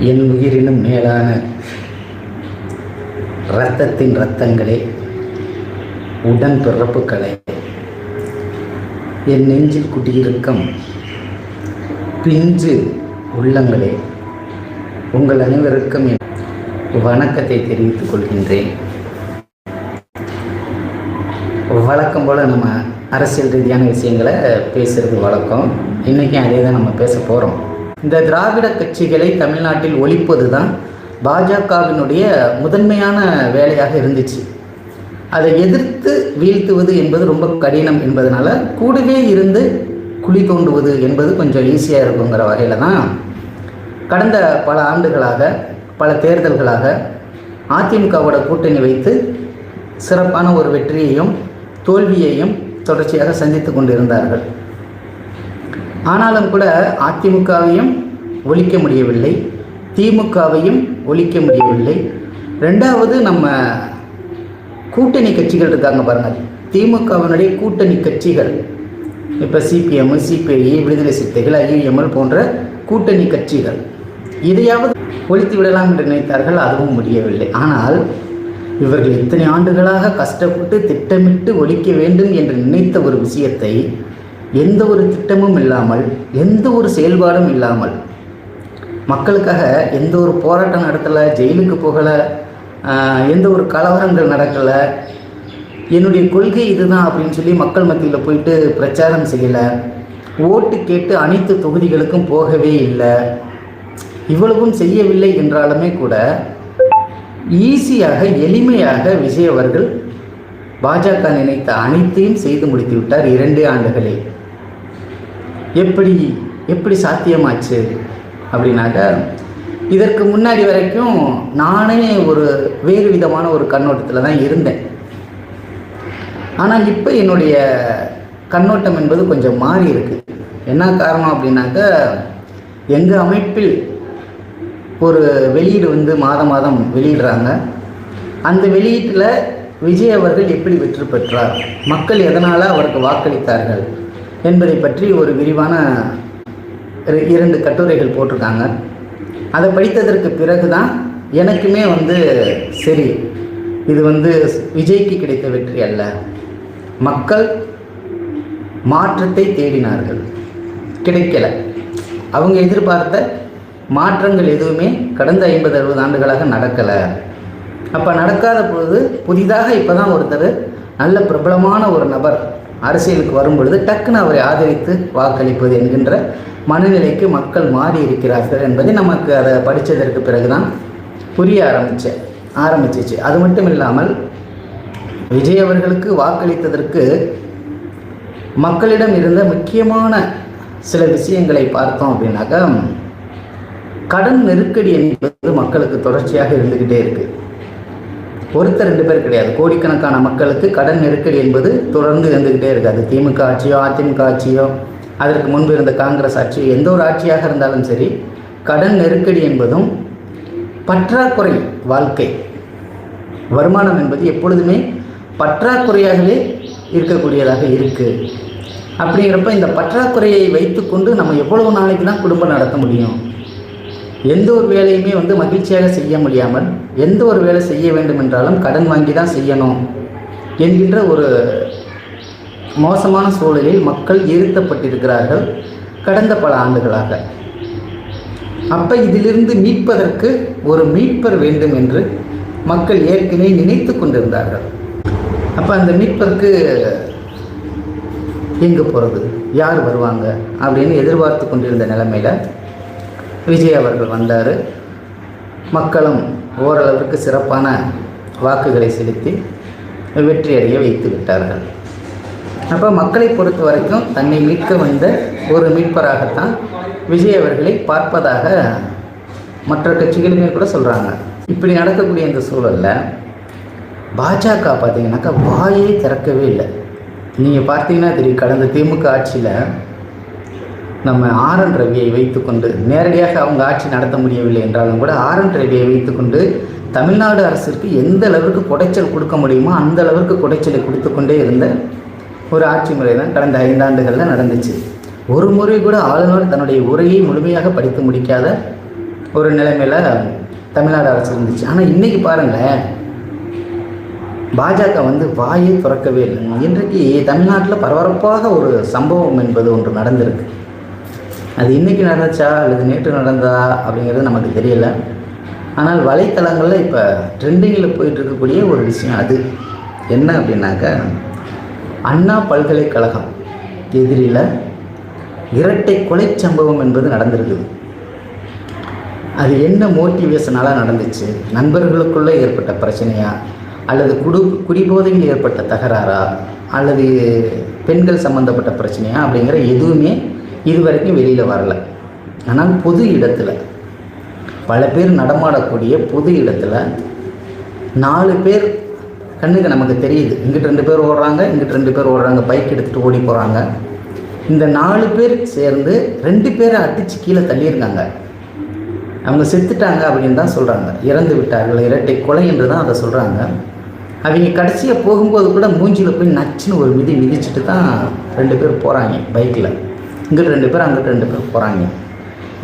என் உயிரினும் மேலான இரத்தத்தின் இரத்தங்களே, உடன் பிறப்புகளே, என் நெஞ்சில் குடியிருக்கும் பிஞ்சு உள்ளங்களே, உங்கள் அனைவருக்கும் என் வணக்கத்தை தெரிவித்துக் கொள்கின்றேன். வழக்கம் போல் நம்ம அரசியல் ரீதியான விஷயங்களை பேசுகிறது வழக்கம். இன்றைக்கும் அதே தான் நம்ம பேச போகிறோம். இந்த திராவிட கட்சிகளை தமிழ்நாட்டில் ஒழிப்பது தான் பாஜகவினுடைய முதன்மையான வேலையாக இருந்துச்சு. அதை எதிர்த்து வீழ்த்துவது என்பது ரொம்ப கடினம் என்பதனால கூடவே இருந்து குழி தோண்டுவது என்பது கொஞ்சம் ஈஸியாக இருக்குங்கிற வகையில் தான் கடந்த பல ஆண்டுகளாக பல தேர்தல்களாக அதிமுகவோட கூட்டணி வைத்து சிறப்பான ஒரு வெற்றியையும் தோல்வியையும் தொடர்ச்சியாக சந்தித்து கொண்டிருந்தார்கள். ஆனாலும் கூட அதிமுகவையும் ஒழிக்க முடியவில்லை, திமுகவையும் ஒழிக்க முடியவில்லை. ரெண்டாவது நம்ம கூட்டணி கட்சிகள் இருக்காங்க பாருங்கள், திமுகவினுடைய கூட்டணி கட்சிகள், இப்போ சிபிஎம், சிபிஐ, விடுதலை சிறுத்தைகள், ஐயுஎம்எல் போன்ற கூட்டணி கட்சிகள், இதையாவது ஒழித்து விடலாம் என்று நினைத்தார்கள். அதுவும் முடியவில்லை. ஆனால் இவர்கள் இத்தனை ஆண்டுகளாக கஷ்டப்பட்டு திட்டமிட்டு ஒழிக்க வேண்டும் என்று நினைத்த ஒரு விஷயத்தை எந்த ஒரு திட்டமும் இல்லாமல், எந்த ஒரு செயல்பாடும் இல்லாமல், மக்களுக்காக எந்த ஒரு போராட்டம் நடத்தலை, ஜெயிலுக்கு போகலை, எந்த ஒரு கலவரங்கள் நடக்கலை, என்னுடைய கொள்கை இதுதான் அப்படின்னு சொல்லி மக்கள் மத்தியில் போயிட்டு பிரச்சாரம் செய்யலை, ஓட்டு கேட்டு அனைத்து தொகுதிகளுக்கும் போகவே இல்லை, இவ்வளவும் செய்யவில்லை என்றாலுமே கூட ஈஸியாக எளிமையாக விஜய் அவர்கள் பாஜக நினைத்த அனைத்தையும் செய்து முடித்து விட்டார் 2 ஆண்டுகளில். எப்படி சாத்தியமாச்சு அப்படின்னாக்கா, இதற்கு முன்னாடி வரைக்கும் நானே ஒரு வேறு விதமான ஒரு கண்ணோட்டத்தில் தான் இருந்தேன். ஆனால் இப்போ என்னுடைய கண்ணோட்டம் என்பது கொஞ்சம் மாறி இருக்கு. என்ன காரணம் அப்படின்னாக்கா, எங்கள் அமைப்பில் ஒரு வெளியீடு மாதம் வெளியிடுறாங்க. அந்த வெளியீட்டில் விஜய் அவர்கள் எப்படி வெற்றி பெற்றார், மக்கள் எதனால் அவருக்கு வாக்களித்தார்கள் என்பதை பற்றி ஒரு விரிவான 2 கட்டுரைகள் போட்டிருக்காங்க. அதை படித்ததற்கு பிறகு தான் எனக்குமே சரி, இது விஜய்க்கு கிடைத்த வெற்றி அல்ல, மக்கள் மாற்றத்தை தேடினார்கள், கிடைக்கல. அவங்க எதிர்பார்த்த மாற்றங்கள் எதுவுமே கடந்த 50-60 ஆண்டுகளாக நடக்கலை. அப்போ நடக்காத பொழுது புதிதாக இப்போ தான் ஒருத்தர் நல்ல பிரபலமான ஒரு நபர் அரசியலுக்கு வரும் பொழுது டக்குன்னு அவரை ஆதரித்து வாக்களிப்பது என்கின்ற மனநிலைக்கு மக்கள் மாறி இருக்கிறார்கள் என்பதை நமக்கு அதை படித்ததற்கு பிறகு தான் புரிய ஆரம்பிச்சிச்சு. அது மட்டும் இல்லாமல் விஜய் அவர்களுக்கு வாக்களித்ததற்கு மக்களிடம் இருந்த முக்கியமான சில விஷயங்களை பார்த்தோம் அப்படின்னாக்கா, கடன் நெருக்கடி என்பது மக்களுக்கு தொடர்ச்சியாக இருந்துக்கிட்டே இருக்குது. ஒருத்தர் 2 பேர் கிடையாது, கோடிக்கணக்கான மக்களுக்கு கடன் நெருக்கடி என்பது தொடர்ந்து இருந்துக்கிட்டே இருக்குது. அது திமுக ஆட்சியோ அதிமுக ஆட்சியோ அதற்கு முன்பு இருந்த காங்கிரஸ் ஆட்சியோ எந்த ஒரு ஆட்சியாக இருந்தாலும் சரி, கடன் நெருக்கடி என்பதும் பற்றாக்குறை வாழ்க்கை, வருமானம் என்பது எப்பொழுதுமே பற்றாக்குறையாகவே இருக்கக்கூடியதாக இருக்குது. அப்படிங்கிறப்ப இந்த பற்றாக்குறையை வைத்துக்கொண்டு நம்ம எவ்வளவு நாளைக்கு தான் குடும்பம் நடத்த முடியும்? எந்த ஒரு வேலையுமே மகிழ்ச்சியாக செய்ய முடியாமல், எந்த ஒரு வேலை செய்ய வேண்டும் என்றாலும் கடன் வாங்கி தான் செய்யணும் என்கின்ற ஒரு மோசமான சூழலில் மக்கள் இருத்தப்பட்டிருக்கிறார்கள் கடந்த பல ஆண்டுகளாக. அப்போ இதிலிருந்து மீட்பதற்கு ஒரு மீட்பர் வேண்டும் என்று மக்கள் ஏற்கனவே நினைத்து கொண்டிருந்தார்கள். அப்போ அந்த மீட்பருக்கு எங்கே போகிறது, யார் வருவாங்க அப்படின்னு எதிர்பார்த்து கொண்டிருந்த நிலைமையில் விஜய் அவர்கள் வந்தார். மக்களும் ஓரளவிற்கு சிறப்பான வாக்குகளை செலுத்தி வெற்றியடைய வைத்து விட்டார்கள். அப்போ மக்களை பொறுத்த வரைக்கும் தன்னை மீட்க வந்த ஒரு மீட்பராகத்தான் விஜய் அவர்களை பார்ப்பதாக மற்ற கட்சிகளுமே கூட சொல்கிறாங்க. இப்படி நடக்கக்கூடிய இந்த சூழலில் பாஜக பார்த்தீங்கன்னாக்கா வாயே திறக்கவே இல்லை. நீங்கள் பார்த்தீங்கன்னா தெரியும், கடந்த திமுக ஆட்சியில் நம்ம ஆர்.என். ரவியை வைத்துக்கொண்டு நேரடியாக அவங்க ஆட்சி நடத்த முடியவில்லை என்றாலும் கூட ஆர்.என். ரவியை வைத்துக்கொண்டு தமிழ்நாடு அரசிற்கு எந்த அளவிற்கு குடைச்சல் கொடுக்க முடியுமோ அந்த அளவிற்கு குடைச்சலை கொடுத்து கொண்டே இருந்த ஒரு ஆட்சி முறை தான் கடந்த 5 ஆண்டுகளில் நடந்துச்சு. ஒரு முறை கூட ஆளுநர் தன்னுடைய உரையை முழுமையாக படித்து முடிக்காத ஒரு நிலைமையில் தமிழ்நாடு அரசு இருந்துச்சு. ஆனால் இன்றைக்கி பாருங்களேன், பாஜக வந்து வாயே திறக்கவே இல்லை. இன்றைக்கு தமிழ்நாட்டில் பரபரப்பாக ஒரு சம்பவம் என்பது ஒன்று நடந்திருக்கு. அது இன்றைக்கி நடந்துச்சா அல்லது நேற்று நடந்ததா அப்படிங்கிறது நமக்கு தெரியல. ஆனால் வலைத்தளங்களில் இப்போ ட்ரெண்டிங்கில் போயிட்டு இருக்கக்கூடிய ஒரு விஷயம் அது என்ன அப்படின்னாக்க, அண்ணா பல்கலைக்கழகம் எதிரில் இரட்டை கொலை சம்பவம் என்பது நடந்திருக்குது. அது என்ன மோட்டிவேஷனால் நடந்துச்சு? நண்பர்களுக்குள்ளே ஏற்பட்ட பிரச்சனையா, அல்லது குடிபோதையில் ஏற்பட்ட தகராறா, அல்லது பெண்கள் சம்மந்தப்பட்ட பிரச்சனையா அப்படிங்கிற எதுவுமே இதுவரைக்கும் வெளியில் வரல. ஆனால் பொது இடத்துல, பல பேர் நடமாடக்கூடிய பொது இடத்துல 4 பேர் கண்ணுக்கு நமக்கு தெரியுது. இங்கிட்டு 2 பேர் ஓடுறாங்க, இங்கிட்டு 2 பேர் ஓடுறாங்க, பைக் எடுத்துகிட்டு ஓடி போகிறாங்க. இந்த 4 பேர் சேர்ந்து 2 பேரை அடித்து கீழே தள்ளியிருக்காங்க. அவங்க செத்துட்டாங்க அப்படின்னு தான் சொல்கிறாங்க, இறந்து விட்டார்கள், இரட்டை கொலை என்று தான் அதை சொல்கிறாங்க. அவங்க கடைசியாக போகும்போது கூட மூஞ்சியில் போய் நச்சுன்னு ஒரு மிதிச்சுட்டு தான் 2 பேர் போகிறாங்க பைக்கில். இங்கிட்டு 2 பேர், அங்கிட்டு 2 பேர் போகிறாங்க.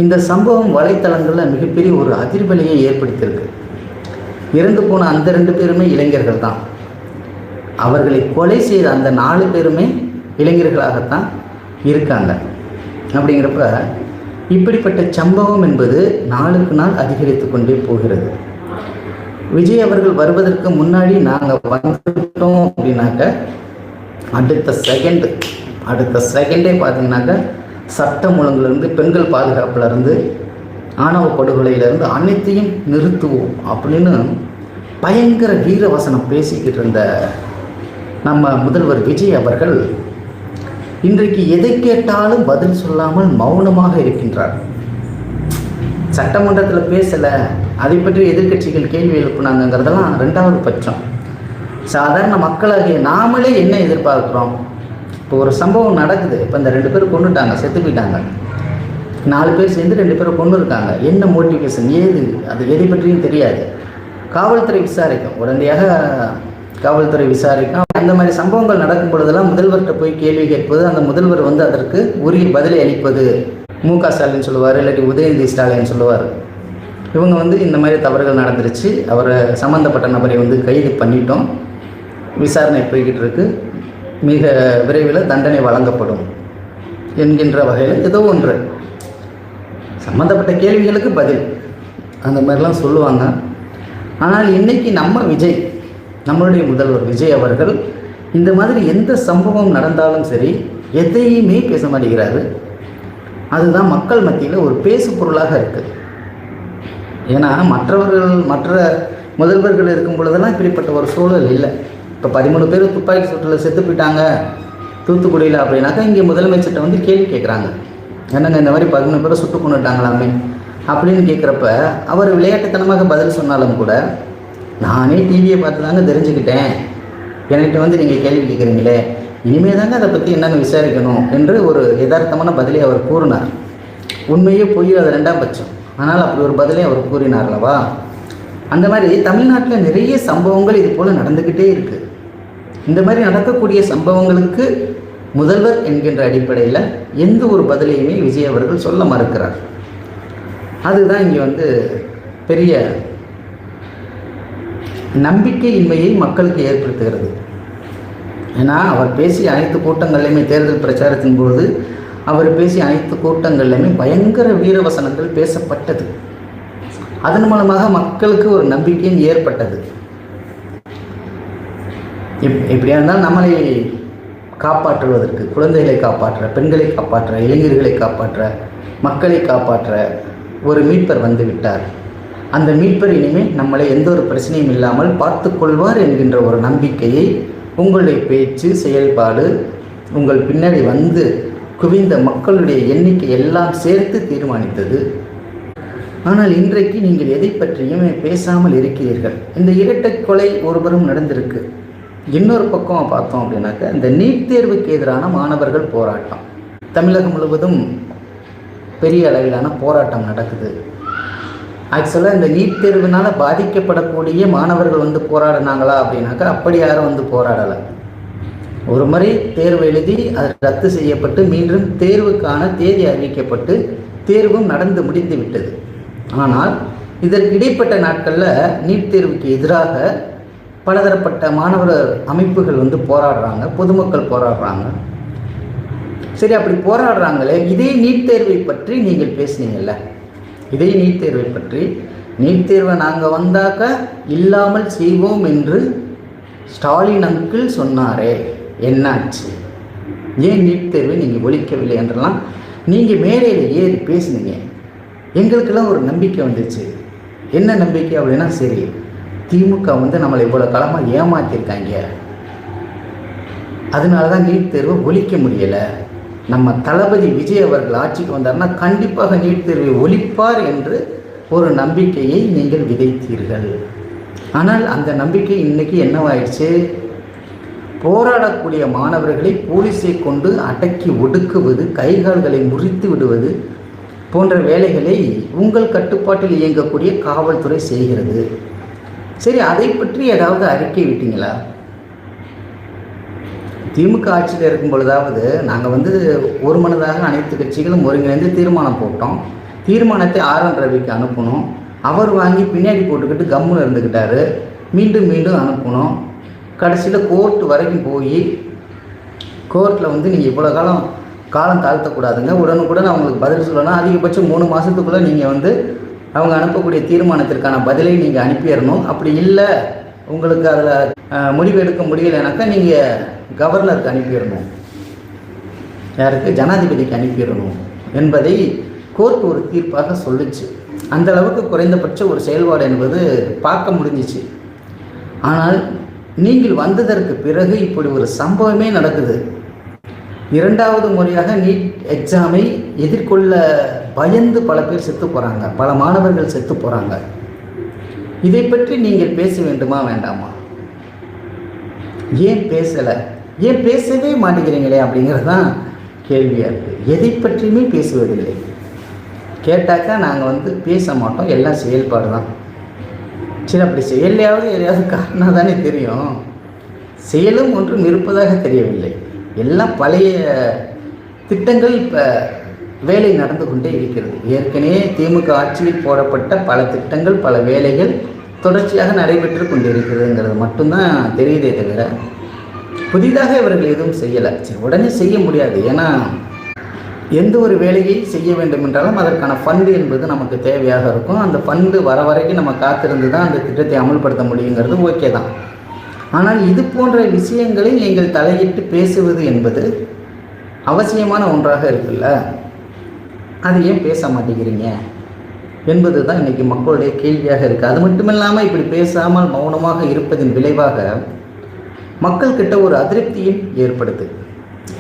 இந்த சம்பவம் வலைத்தளங்களில் மிகப்பெரிய ஒரு அதிர்வலையை ஏற்படுத்தியிருக்கு. இறந்து போன அந்த 2 பேருமே இளைஞர்கள் தான். அவர்களை கொலை செய்த அந்த 4 பேருமே இளைஞர்களாகத்தான் இருக்காங்க. அப்படிங்கிறப்ப இப்படிப்பட்ட சம்பவம் என்பது நாளுக்கு நாள் அதிகரித்து கொண்டே போகிறது. விஜய் அவர்கள் வருவதற்கு முன்னாடி நாங்கள் வந்துட்டோம் அப்படின்னாக்க அடுத்த செகண்டே பார்த்தீங்கன்னாக்க சட்டம் ஒழுங்குலேருந்து, பெண்கள் பாதுகாப்புலேருந்து, ஆணவ படுகொலையிலேருந்து அனைத்தையும் நிறுத்துவோம் அப்படின்னு பயங்கர வீரவசனம் பேசிக்கிட்டு இருந்த நம்ம முதல்வர் விஜய் அவர்கள் இன்றைக்கு எதை கேட்டாலும் பதில் சொல்லாமல் மௌனமாக இருக்கின்றார். சட்டமன்றத்தில் பேசலை, அதை பற்றி எதிர்க்கட்சிகள் கேள்வி எழுப்புனாங்கிறதெல்லாம் 2வது பட்சம். சாதாரண மக்களாகிய நாமளே என்ன எதிர்பார்க்குறோம்? இப்போ ஒரு சம்பவம் நடக்குது, இப்போ இந்த 2 பேர் கொண்டுட்டாங்க, செத்து போயிட்டாங்க. 4 பேர் சேர்ந்து 2 பேரை கொண்டு இருக்காங்க. என்ன மோட்டிவேஷன், ஏது, அது எதை பற்றியும் தெரியாது. காவல்துறை விசாரிக்கும், உடனடியாக காவல்துறை விசாரிக்கும். அந்த மாதிரி சம்பவங்கள் நடக்கும் பொழுதெல்லாம் முதல்வர்கிட்ட போய் கேள்வி கேட்பது, அந்த முதல்வர் வந்து அதற்கு உரிய பதிலை அளிப்பது. மு.க. ஸ்டாலின் சொல்லுவார், இல்லாட்டி உதயநிதி ஸ்டாலின் சொல்லுவார். இவங்க வந்து இந்த மாதிரி தவறுகள் நடந்துருச்சு, அவரை சம்மந்தப்பட்ட நபரை வந்து கைது பண்ணிட்டோம், விசாரணை போய்கிட்டு இருக்கு, மிக விரைவில் தண்டனை வழங்கப்படும் என்கின்ற வகையில் ஏதோ ஒன்று சம்மந்தப்பட்ட கேள்விகளுக்கு பதில் அந்த மாதிரிலாம் சொல்லுவாங்க. ஆனால் இன்றைக்கி நம்மளுடைய முதல்வர் விஜய் அவர்கள் இந்த மாதிரி எந்த சம்பவம் நடந்தாலும் சரி எதையுமே பேச மாட்டேங்கிறாரு. அதுதான் மக்கள் மத்தியில் ஒரு பேசு பொருளாக இருக்குது. ஏன்னா மற்ற முதல்வர்கள் இருக்கும் பொழுதெல்லாம் இப்படிப்பட்ட ஒரு சூழல் இல்லை. இப்போ 13 பேர் துப்பாக்கி சூட்டில் செத்து போயிட்டாங்க தூத்துக்குடியில் அப்படின்னாக்கா, இங்கே முதலமைச்சர்கிட்ட வந்து கேள்வி கேட்குறாங்க, என்னங்க இந்த மாதிரி 13 பேரை சுட்டு கொண்டுட்டாங்களாமே அப்படின்னு கேட்குறப்ப அவர் விளையாட்டுத்தனமாக பதில் சொன்னாலும் கூட, நானே டிவியை பார்த்து தாங்க தெரிஞ்சுக்கிட்டேன், என்கிட்ட வந்து நீங்கள் கேள்வி கேட்குறீங்களே, இனிமேல் தாங்க அதை பற்றி என்னங்க விசாரிக்கணும் என்று ஒரு யதார்த்தமான பதிலை அவர் கூறினார். உண்மையே பொய், அது 2ஆம் பட்சம். ஆனால் அப்படி ஒரு பதிலை அவர் கூறினார் அல்லவா? அந்த மாதிரி தமிழ்நாட்டில் நிறைய சம்பவங்கள் இது போல் நடந்துக்கிட்டே இருக்குது. இந்த மாதிரி நடக்கக்கூடிய சம்பவங்களுக்கு முதல்வர் என்கின்ற அடிப்படையில் எந்த ஒரு பதிலையுமே விஜய் அவர்கள் சொல்ல மறுக்கிறார். அதுதான் இங்கே வந்து பெரிய நம்பிக்கையின்மையை மக்களுக்கு ஏற்படுத்துகிறது. ஏன்னா அவர் பேசிய அனைத்து கூட்டங்கள்லையுமே, தேர்தல் பிரச்சாரத்தின் பொழுது அவர் பேசிய அனைத்து கூட்டங்கள்லையுமே பயங்கர வீரவசனங்கள் பேசப்பட்டது. அதன் மூலமாக மக்களுக்கு ஒரு நம்பிக்கையும் ஏற்பட்டது. எப்படியா இருந்தாலும் நம்மளை காப்பாற்றுவதற்கு, குழந்தைகளை காப்பாற்ற, பெண்களை காப்பாற்ற, இளைஞர்களை காப்பாற்ற, மக்களை காப்பாற்ற ஒரு மீட்பர் வந்து விட்டார். அந்த மீட்பர் இனிமேல் நம்மளை எந்த ஒரு பிரச்சனையும் இல்லாமல் பார்த்து கொள்வார் என்கின்ற ஒரு நம்பிக்கையை உங்களுடைய பேச்சு, செயல்பாடு, உங்கள் பின்னாடி வந்து குவிந்த மக்களுடைய எண்ணிக்கை எல்லாம் சேர்த்து தீர்மானித்தது. ஆனால் இன்றைக்கு நீங்கள் எதை பற்றியும் பேசாமல் இருக்கிறீர்கள். இந்த இரட்டை கொலை ஒருபுறம் நடந்திருக்கு. இன்னொரு பக்கம் பார்த்தோம் அப்படின்னாக்க, இந்த நீட் தேர்வுக்கு எதிரான மாணவர்கள் போராட்டம் தமிழகம் முழுவதும் பெரிய அளவிலான போராட்டம் நடக்குது. ஆக்சுவலாக இந்த நீட் தேர்வுனால் பாதிக்கப்படக்கூடிய மாணவர்கள் வந்து போராடினாங்களா அப்படின்னாக்கா, அப்படி யாரும் வந்து போராடலை. ஒரு முறை தேர்வு எழுதி அது ரத்து செய்யப்பட்டு மீண்டும் தேர்வுக்கான தேதி அறிவிக்கப்பட்டு தேர்வும் நடந்து முடிந்து விட்டது. ஆனால் இதற்கு இடைப்பட்ட நாட்களில் நீட் தேர்வுக்கு எதிராக பலதரப்பட்ட மாணவர் அமைப்புகள் போராடுறாங்க, பொதுமக்கள் போராடுறாங்க. சரி, அப்படி போராடுறாங்களே, இதே நீட் தேர்வை பற்றி நீங்கள் பேசுனீங்கல்ல, இதே நீட் தேர்வை பற்றி, நீட் தேர்வை நாங்கள் வந்தாக்க இல்லாமல் செய்வோம் என்று ஸ்டாலின் அங்கிள் சொன்னாரே, என்னாச்சு? ஏன் நீட் தேர்வை நீங்கள் ஒழிக்கவில்லை என்றெல்லாம் நீங்கள் மேடையில் ஏறி பேசுனீங்க. எங்களுக்கெல்லாம் ஒரு நம்பிக்கை வந்துச்சு. என்ன நம்பிக்கை அப்படின்னா, சரி, திமுக நம்மளை இவ்வளோ காலமாக ஏமாற்றிருக்காங்க, அதனால தான் நீட் தேர்வை ஒழிக்க முடியலை. நம்ம தளபதி விஜய் அவர்கள் ஆட்சிக்கு வந்தார்னா கண்டிப்பாக நீட் தேர்வை ஒழிப்பார் என்று ஒரு நம்பிக்கையை நீங்கள் விதைத்தீர்கள். ஆனால் அந்த நம்பிக்கை இன்னைக்கு என்னவாயிடுச்சு? போராடக்கூடிய மாணவர்களை போலீஸை கொண்டு அடக்கி ஒடுக்குவது, கைகால்களை முறித்து விடுவது போன்ற வேலைகளை உங்கள் கட்டுப்பாட்டில் இயங்கக்கூடிய காவல்துறை செய்கிறது. சரி, அதை பற்றி ஏதாவது அறிக்கை விட்டீங்களா? திமுக ஆட்சியில் இருக்கும் பொழுதாவது நாங்கள் ஒரு மனதாக அனைத்து கட்சிகளும் ஒருங்கிணைந்து தீர்மானம் போட்டோம். தீர்மானத்தை ஆர்.என். ரவிக்கு அனுப்பணும். அவர் வாங்கி பின்னாடி போட்டுக்கிட்டு கம்முன்னு இருந்துக்கிட்டாரு. மீண்டும் மீண்டும் அனுப்பணும். கடைசியில் கோர்ட் வரைக்கும் போய் கோர்ட்டில் நீங்கள் இவ்வளோ காலம் தாழ்த்தக்கூடாதுங்க, உடனுக்குடன் அவங்களுக்கு பதில் சொல்லணும். அதிகபட்சம் 3 மாதத்துக்குள்ளே நீங்கள் அவங்க அனுப்பக்கூடிய தீர்மானத்திற்கான பதிலை நீங்கள் அனுப்பிடணும். அப்படி இல்லை, உங்களுக்கு அதில் முடிவு எடுக்க முடியலைனாக்கா நீங்கள் கவர்னருக்கு அனுப்பிடணும், யாருக்கு? ஜனாதிபதிக்கு அனுப்பிடணும் என்பதை கோர்ட் ஒரு தீர்ப்பாக சொல்லிச்சு. அந்த அளவுக்கு குறைந்தபட்ச ஒரு செயல்பாடு என்பது பார்க்க முடிஞ்சிச்சு. ஆனால் நீங்கள் வந்ததற்கு பிறகு இப்படி ஒரு சம்பவமே நடக்குது. 2வது முறையாக நீட் எக்ஸாமை எதிர்கொள்ள பயந்து பல பேர் செத்து போகிறாங்க, பல மாணவர்கள் செத்து போகிறாங்க. இதை பற்றி நீங்கள் பேச வேண்டுமா வேண்டாமா? ஏன் பேசலை? ஏன் பேசவே மாட்டேங்கிறீங்களே அப்படிங்கிறது தான் கேள்வியாக இருக்குது. எதை பற்றியுமே பேசுவதில்லை. கேட்டாக்கா நாங்கள் பேச மாட்டோம், எல்லாம் செயல்பாடு தான். சரி, அப்படி செயலையாவது எதையாவது காரணம் தானே தெரியும். செயலும் ஒன்றும் இருப்பதாக தெரியவில்லை. எல்லாம் பழைய திட்டங்கள் இப்போ வேலை நடந்து கொண்டே இருக்கிறது. ஏற்கனவே திமுக ஆட்சியில் போடப்பட்ட பல திட்டங்கள், பல வேலைகள் தொடர்ச்சியாக நடைபெற்று கொண்டிருக்கிறதுங்கிறது மட்டும்தான் தெரியுதே தவிர புதிதாக இவர்கள் எதுவும் செய்யலை. சரி, உடனே செய்ய முடியாது. ஏன்னா எந்த ஒரு வேலையை செய்ய வேண்டும் என்றாலும் அதற்கான ஃபண்டு என்பது நமக்கு தேவையாக இருக்கும். அந்த ஃபண்டு வர வரைக்கும் நம்ம காத்திருந்து தான் அந்த திட்டத்தை அமல்படுத்த முடியுங்கிறது ஓகே தான். ஆனால் இது போன்ற விஷயங்களை நீங்கள் தலையிட்டு பேசுவது என்பது அவசியமான ஒன்றாக இருக்குல்ல. அது ஏன் பேச மாட்டேங்கிறீங்க என்பது தான் இன்றைக்கி மக்களுடைய கேள்வியாக இருக்குது. அது மட்டும் இல்லாமல் இப்படி பேசாமல் மௌனமாக இருப்பதின் விளைவாக மக்கள்கிட்ட ஒரு அதிருப்தியும் ஏற்படுது.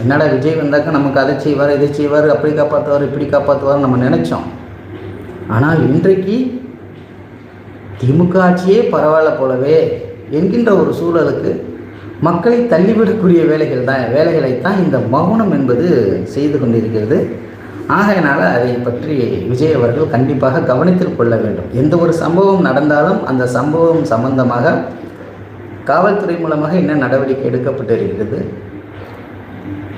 என்னடா விஜய் வந்தாக்க நமக்கு அதை செய்வார், இதை செய்வார், அப்படி காப்பாற்றுவார், இப்படி காப்பாற்றுவார் நம்ம நினச்சோம். ஆனால் இன்றைக்கு திமுக ஆட்சியே பரவாயில்ல போலவே என்கின்ற ஒரு சூழலுக்கு மக்களை தள்ளிவிடக்கூடிய வேலைகளைத்தான் இந்த மௌனம் என்பது செய்து கொண்டிருக்கிறது. ஆகையினால் அதை பற்றி விஜய் அவர்கள் கண்டிப்பாக கவனத்தில் கொள்ள வேண்டும். எந்த ஒரு சம்பவம் நடந்தாலும் அந்த சம்பவம் சம்பந்தமாக காவல்துறை மூலமாக என்ன நடவடிக்கை எடுக்கப்பட்டிருக்கிறது,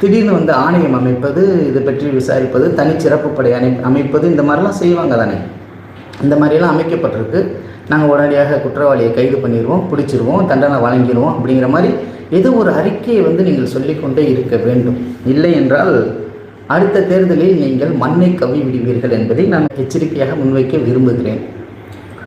திடீர்னு ஆணையம் அமைப்பது, இது பற்றி விசாரிப்பது, தனிச்சிறப்பு படை அமைப்பது, இந்த மாதிரிலாம் செய்வாங்க தானே. இந்த மாதிரியெல்லாம் அமைக்கப்பட்டிருக்கு. நாங்கள் உடனடியாக குற்றவாளியை கைது பண்ணிடுவோம், பிடிச்சிருவோம், தண்டனை வழங்கிடுவோம் அப்படிங்கிற மாதிரி ஏதோ ஒரு அறிக்கையை நீங்கள் சொல்லிக்கொண்டே இருக்க வேண்டும். இல்லை என்றால் அடுத்த தேர்தலில் நீங்கள் மண்ணை கவ்வி விடுவீர்கள் என்பதை நான் எச்சரிக்கையாக முன்வைக்க விரும்புகிறேன்.